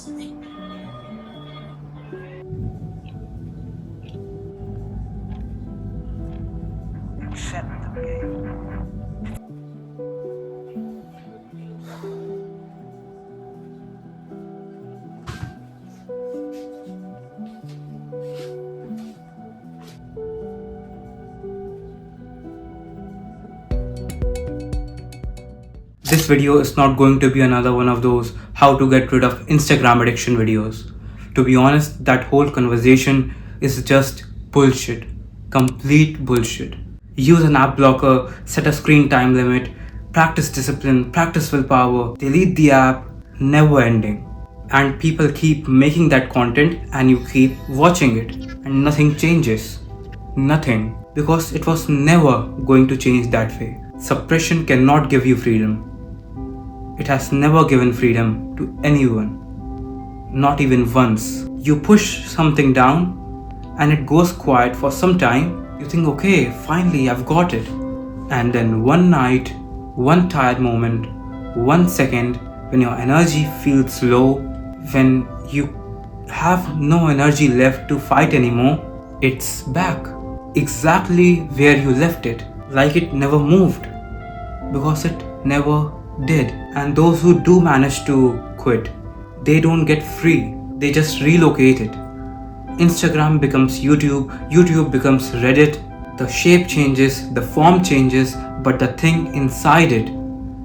Accept the game. This video is not going to be another one of those how to get rid of Instagram addiction videos. To be honest, that whole conversation is just bullshit. Complete bullshit. Use an app blocker, set a screen time limit, practice discipline, practice willpower, delete the app, never ending. And people keep making that content and you keep watching it and nothing changes. Nothing. Because it was never going to change that way. Suppression cannot give you freedom. It has never given freedom to anyone. Not even once. You push something down and it goes quiet for some time. You think, okay, finally I've got it. And then one night, one tired moment, 1 second, when your energy feels low, when you have no energy left to fight anymore, it's back. Exactly where you left it. Like it never moved. Because it never did. And those who do manage to quit, they don't get free. They just relocate it. Instagram becomes YouTube, YouTube becomes Reddit. The shape changes, the form changes, but the thing inside it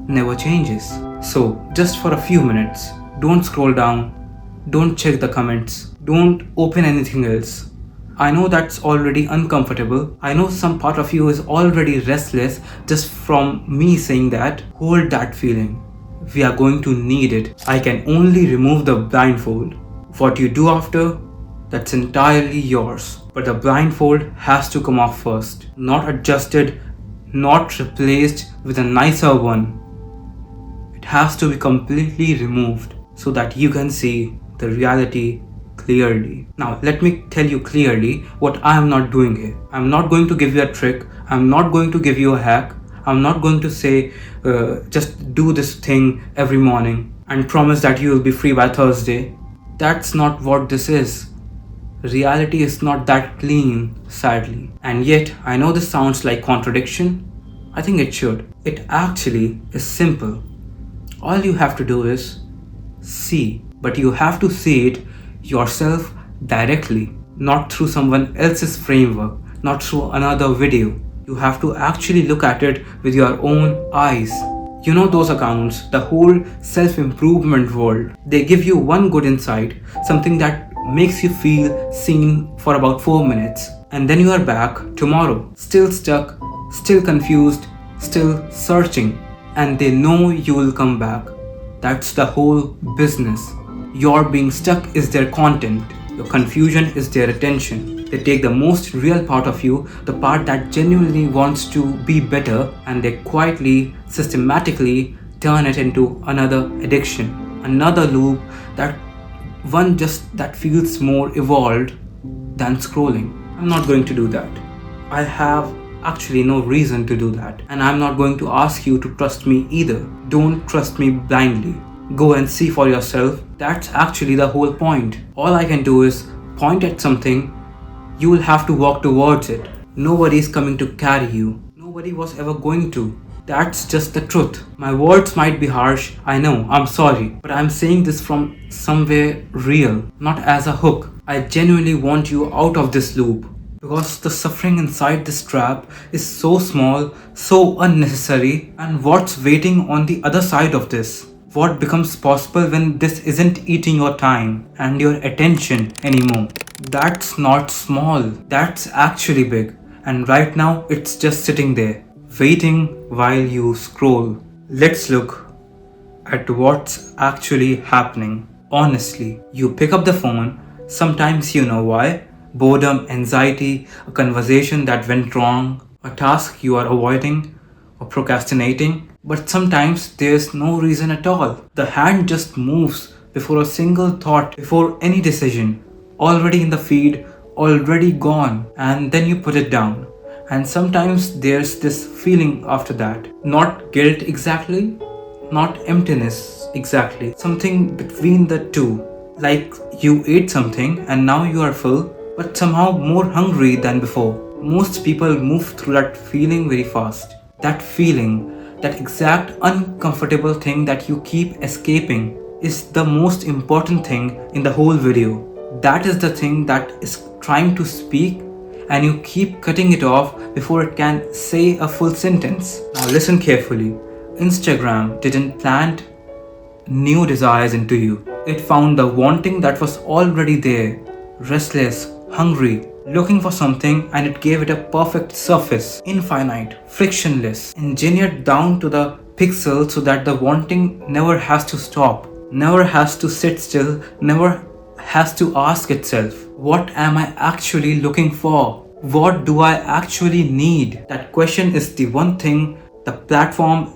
never changes. So, just for a few minutes, don't scroll down, don't check the comments, don't open anything else. I know that's already uncomfortable. I know some part of you is already restless just from me saying that. Hold that feeling. We are going to need it. I can only remove the blindfold. What you do after, that's entirely yours. But the blindfold has to come off first. Not adjusted, not replaced with a nicer one. It has to be completely removed so that you can see the reality clearly. Now, let me tell you clearly what I am not doing here. I'm not going to give you a trick. I'm not going to give you a hack. I'm not going to say, just do this thing every morning and promise that you will be free by Thursday. That's not what this is. Reality is not that clean, sadly. And yet, I know this sounds like contradiction. I think it should. It actually is simple. All you have to do is see. But you have to see it yourself directly, not through someone else's framework, not through another video. You have to actually look at it with your own eyes. You know those accounts, the whole self-improvement world. They give you one good insight, something that makes you feel seen for about 4 minutes. And then you are back tomorrow, still stuck, still confused, still searching. And they know you will come back. That's the whole business. Your being stuck is their content. Your confusion is their attention. They take the most real part of you, the part that genuinely wants to be better, and they quietly, systematically turn it into another addiction, another loop, that one just that feels more evolved than scrolling. I'm not going to do that. I have actually no reason to do that. And I'm not going to ask you to trust me either. Don't trust me blindly. Go and see for yourself. That's actually the whole point. All I can do is point at something. You will have to walk towards it. Nobody is coming to carry you. Nobody was ever going to. That's just the truth. My words might be harsh, I know, I'm sorry. But I'm saying this from somewhere real, not as a hook. I genuinely want you out of this loop. Because the suffering inside this trap is so small, so unnecessary, and what's waiting on the other side of this? What becomes possible when this isn't eating your time and your attention anymore? That's not small, that's actually big. And right now, it's just sitting there, waiting while you scroll. Let's look at what's actually happening. Honestly, you pick up the phone, sometimes you know why. Boredom, anxiety, a conversation that went wrong, a task you are avoiding or procrastinating. But sometimes there's no reason at all. The hand just moves before a single thought, before any decision. Already in the feed, already gone, and then you put it down. And sometimes there's this feeling after that. Not guilt exactly, not emptiness exactly. Something between the two. Like you ate something and now you are full, but somehow more hungry than before. Most people move through that feeling very fast. That feeling, that exact uncomfortable thing that you keep escaping, is the most important thing in the whole video. That is the thing that is trying to speak, and you keep cutting it off before it can say a full sentence. Now listen carefully. Instagram didn't plant new desires into you. It found the wanting that was already there, restless, hungry, looking for something, and it gave it a perfect surface, infinite, frictionless, engineered down to the pixel so that the wanting never has to stop, never has to sit still, never has to ask itself, what am I actually looking for? What do I actually need? That question is the one thing the platform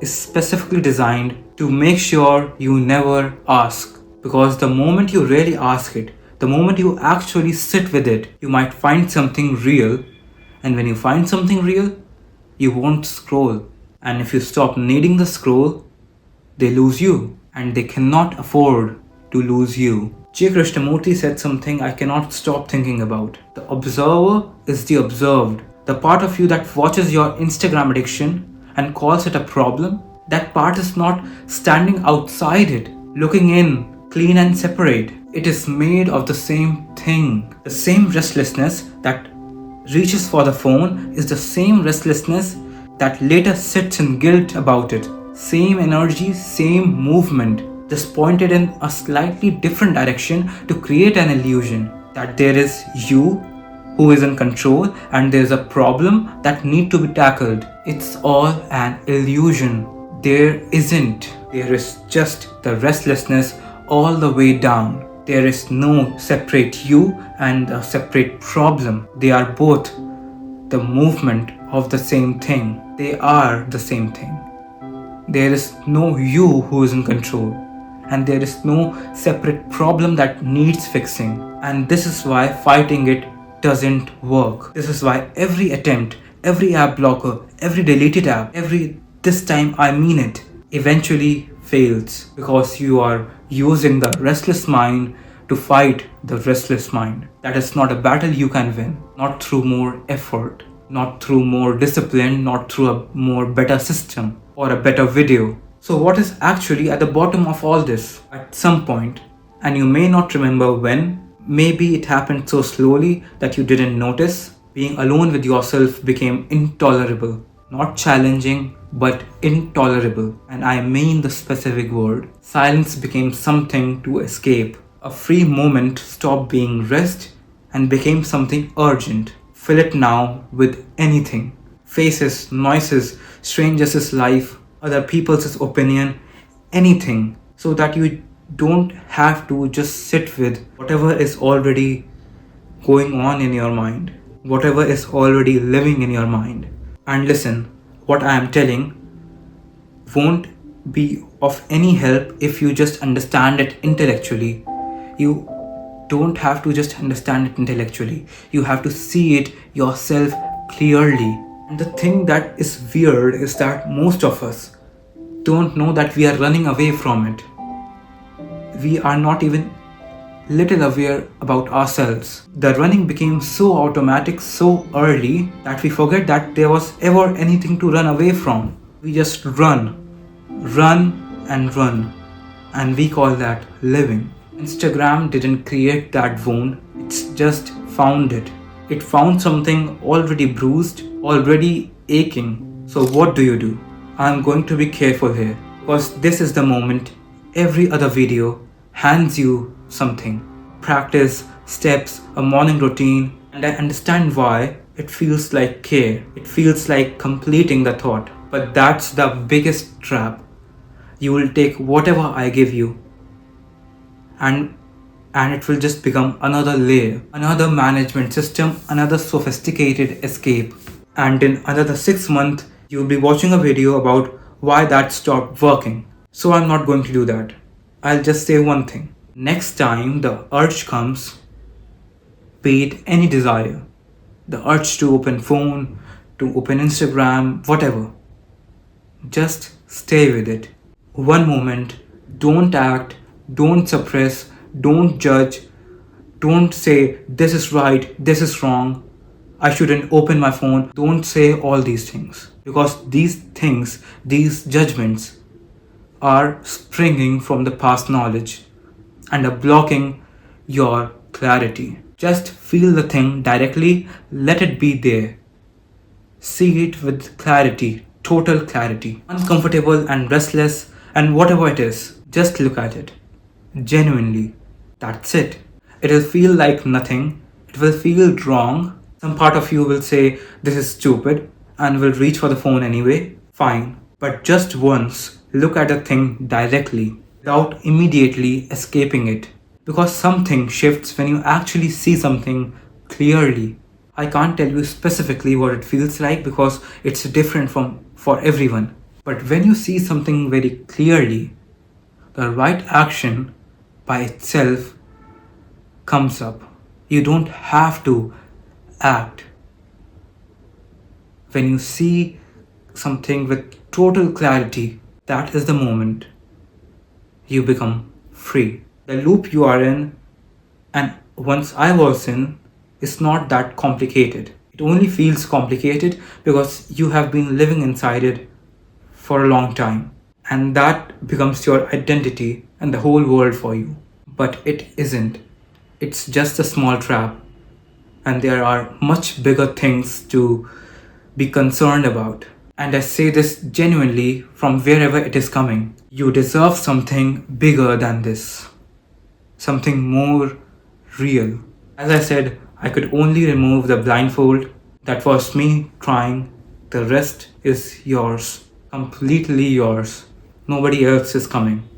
is specifically designed to make sure you never ask. Because the moment you really ask it, the moment you actually sit with it, you might find something real. And when you find something real, you won't scroll. And if you stop needing the scroll, they lose you. And they cannot afford to lose you. J. Krishnamurti said something I cannot stop thinking about. The observer is the observed. The part of you that watches your Instagram addiction and calls it a problem, that part is not standing outside it, looking in, clean and separate. It is made of the same thing. The same restlessness that reaches for the phone is the same restlessness that later sits in guilt about it. Same energy, same movement, just pointed in a slightly different direction to create an illusion that there is you who is in control and there's a problem that need to be tackled. It's all an illusion. There isn't. There is just the restlessness all the way down. There is no separate you and a separate problem. They are both the movement of the same thing. They are the same thing. There is no you who is in control, and there is no separate problem that needs fixing. And this is why fighting it doesn't work. This is why every attempt, every app blocker, every deleted app, every this time I mean it, eventually fails because you are using the restless mind to fight the restless mind. That is not a battle you can win, not through more effort, not through more discipline, not through a more better system or a better video. So what is actually at the bottom of all this? At some point, and you may not remember when, maybe it happened so slowly that you didn't notice, being alone with yourself became intolerable. Not challenging, but intolerable. And I mean the specific word. Silence became something to escape. A free moment stopped being rest and became something urgent. Fill it now with anything. Faces, noises, strangers' life, other people's opinion, anything. So that you don't have to just sit with whatever is already going on in your mind, whatever is already living in your mind. And listen, what I am telling won't be of any help if you just understand it intellectually. You don't have to just understand it intellectually. You have to see it yourself clearly. And the thing that is weird is that most of us don't know that we are running away from it. We are not even little aware about ourselves. The running became so automatic so early that we forget that there was ever anything to run away from. We just run and run, and we call that living. Instagram didn't create that wound, it's just found it. It found something already bruised, already aching. So what do? I'm going to be careful here, because this is the moment every other video hands you something. Practice, steps, a morning routine, and I understand why. It feels like care. It feels like completing the thought. But that's the biggest trap. You will take whatever I give you and it will just become another layer, another management system, another sophisticated escape. And in another 6 months, you'll be watching a video about why that stopped working. So I'm not going to do that. I'll just say one thing. Next time the urge comes, be it any desire, the urge to open phone, to open Instagram, whatever, just stay with it. One moment, don't act, don't suppress, don't judge, don't say this is right, this is wrong, I shouldn't open my phone. Don't say all these things, because these things, these judgments are springing from the past knowledge and are blocking your clarity. Just feel the thing directly, let it be there. See it with clarity, total clarity. Uncomfortable and restless, and whatever it is, just look at it. Genuinely. That's it. It will feel like nothing, it will feel wrong. Some part of you will say, this is stupid, and will reach for the phone anyway. Fine. But just once, look at a thing directly without immediately escaping it. Because something shifts when you actually see something clearly. I can't tell you specifically what it feels like because it's different for everyone. But when you see something very clearly, the right action by itself comes up. You don't have to act. When you see something with total clarity, that is the moment you become free. The loop you are in, and once I was in, is not that complicated. It only feels complicated because you have been living inside it for a long time, and that becomes your identity and the whole world for you. But it isn't. It's just a small trap, and there are much bigger things to be concerned about. And I say this genuinely from wherever it is coming. You deserve something bigger than this, something more real. As I said, I could only remove the blindfold. That was me trying. The rest is yours, completely yours. Nobody else is coming.